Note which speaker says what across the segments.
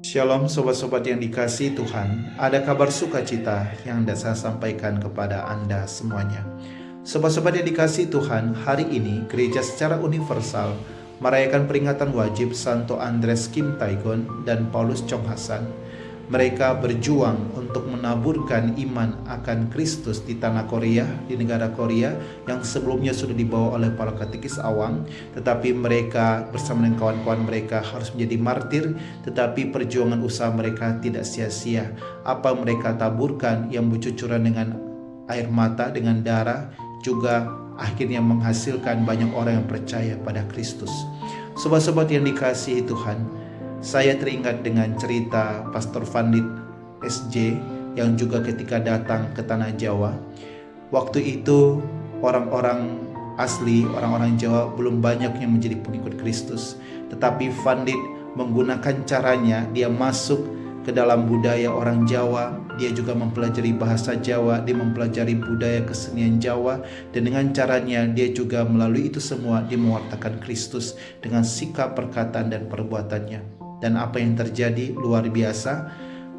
Speaker 1: Shalom sobat-sobat yang dikasihi Tuhan, ada kabar sukacita yang hendak saya sampaikan kepada Anda semuanya. Sobat-sobat yang dikasihi Tuhan, hari ini gereja secara universal merayakan peringatan wajib Santo Andres Kim Taegon dan Paulus Chong Hasan. Mereka berjuang untuk menaburkan iman akan Kristus di tanah Korea, di negara Korea yang sebelumnya sudah dibawa oleh para katekis awam, tetapi mereka bersama dengan kawan-kawan mereka harus menjadi martir, tetapi perjuangan usaha mereka tidak sia-sia. Apa mereka taburkan yang bercucuran dengan air mata, dengan darah, juga akhirnya menghasilkan banyak orang yang percaya pada Kristus. Sobat-sobat yang dikasihi Tuhan, saya teringat dengan cerita Pastor Vandit SJ yang juga ketika datang ke tanah Jawa. Waktu itu orang-orang asli, orang-orang Jawa belum banyak yang menjadi pengikut Kristus. Tetapi Vandit menggunakan caranya, dia masuk ke dalam budaya orang Jawa. Dia juga mempelajari bahasa Jawa, dia mempelajari budaya kesenian Jawa, dan dengan caranya dia juga melalui itu semua dia mewartakan Kristus dengan sikap, perkataan, dan perbuatannya. Dan apa yang terjadi luar biasa.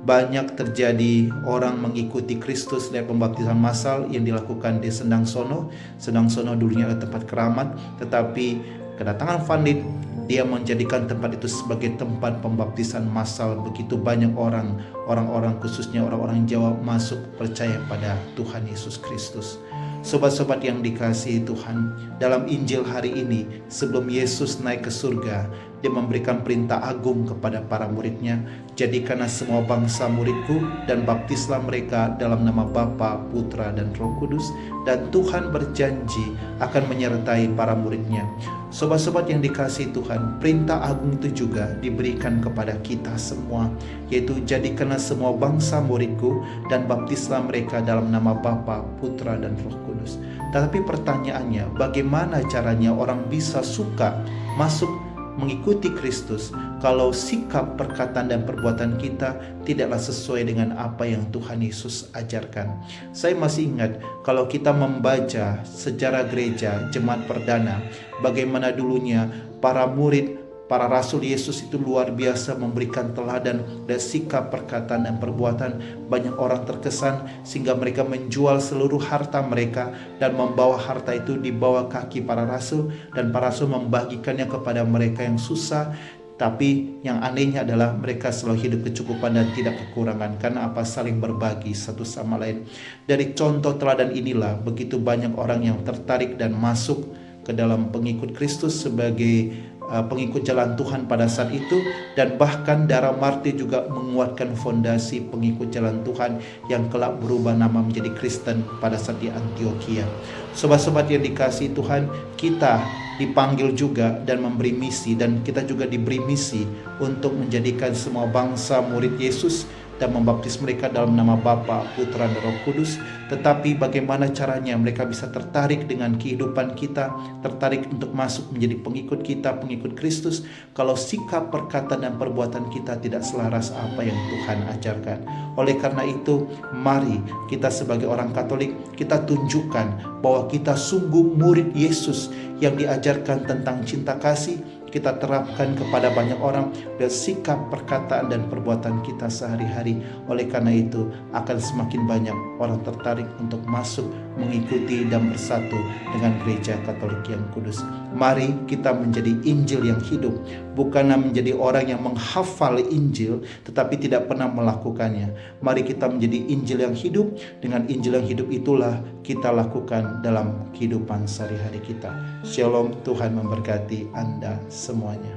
Speaker 1: Banyak terjadi orang mengikuti Kristus dari pembaptisan massal yang dilakukan di Sendang Sono. Sendang Sono dulunya adalah tempat keramat, tetapi kedatangan Vandit, dia menjadikan tempat itu sebagai tempat pembaptisan massal. Begitu banyak orang-orang khususnya orang-orang Jawa masuk percaya pada Tuhan Yesus Kristus. Sobat-sobat yang dikasihi Tuhan, dalam Injil hari ini sebelum Yesus naik ke surga, dia memberikan perintah agung kepada para muridnya, jadikanlah semua bangsa muridku dan baptislah mereka dalam nama Bapa, Putra, dan Roh Kudus, dan Tuhan berjanji akan menyertai para muridnya. Sobat-sobat yang dikasihi Tuhan, perintah agung itu juga diberikan kepada kita semua, yaitu jadikanlah semua bangsa muridku dan baptislah mereka dalam nama Bapa, Putra, dan Roh Kudus. Tetapi pertanyaannya, bagaimana caranya orang bisa suka masuk mengikuti Kristus kalau sikap, perkataan, dan perbuatan kita tidaklah sesuai dengan apa yang Tuhan Yesus ajarkan? Saya masih ingat kalau kita membaca sejarah gereja jemaat perdana, bagaimana dulunya para murid, para rasul Yesus itu luar biasa memberikan teladan dan sikap, perkataan, dan perbuatan. Banyak orang terkesan sehingga mereka menjual seluruh harta mereka dan membawa harta itu di bawah kaki para rasul, dan para rasul membagikannya kepada mereka yang susah. Tapi yang anehnya adalah mereka selalu hidup kecukupan dan tidak kekurangan. Karena apa? Saling berbagi satu sama lain. Dari contoh teladan inilah begitu banyak orang yang tertarik dan masuk ke dalam pengikut Kristus sebagai pengikut jalan Tuhan pada saat itu. Dan bahkan darah martir juga menguatkan fondasi pengikut jalan Tuhan yang kelak berubah nama menjadi Kristen pada saat di Antioquia. Sobat-sobat yang dikasihi Tuhan, kita dipanggil juga dan memberi misi, dan kita juga diberi misi untuk menjadikan semua bangsa murid Yesus dan membaptis mereka dalam nama Bapa, Putra, dan Roh Kudus. Tetapi bagaimana caranya mereka bisa tertarik dengan kehidupan kita, tertarik untuk masuk menjadi pengikut kita, pengikut Kristus, kalau sikap, perkataan, dan perbuatan kita tidak selaras apa yang Tuhan ajarkan. Oleh karena itu, mari kita sebagai orang Katolik, kita tunjukkan bahwa kita sungguh murid Yesus yang diajarkan tentang cinta kasih. Kita terapkan kepada banyak orang dan sikap, perkataan, dan perbuatan kita sehari-hari. Oleh karena itu akan semakin banyak orang tertarik untuk masuk, mengikuti, dan bersatu dengan gereja Katolik yang kudus. Mari kita menjadi Injil yang hidup, bukanlah menjadi orang yang menghafal Injil tetapi tidak pernah melakukannya. Mari kita menjadi Injil yang hidup. Dengan Injil yang hidup itulah kita lakukan dalam kehidupan sehari-hari kita. Shalom, Tuhan memberkati Anda semuanya.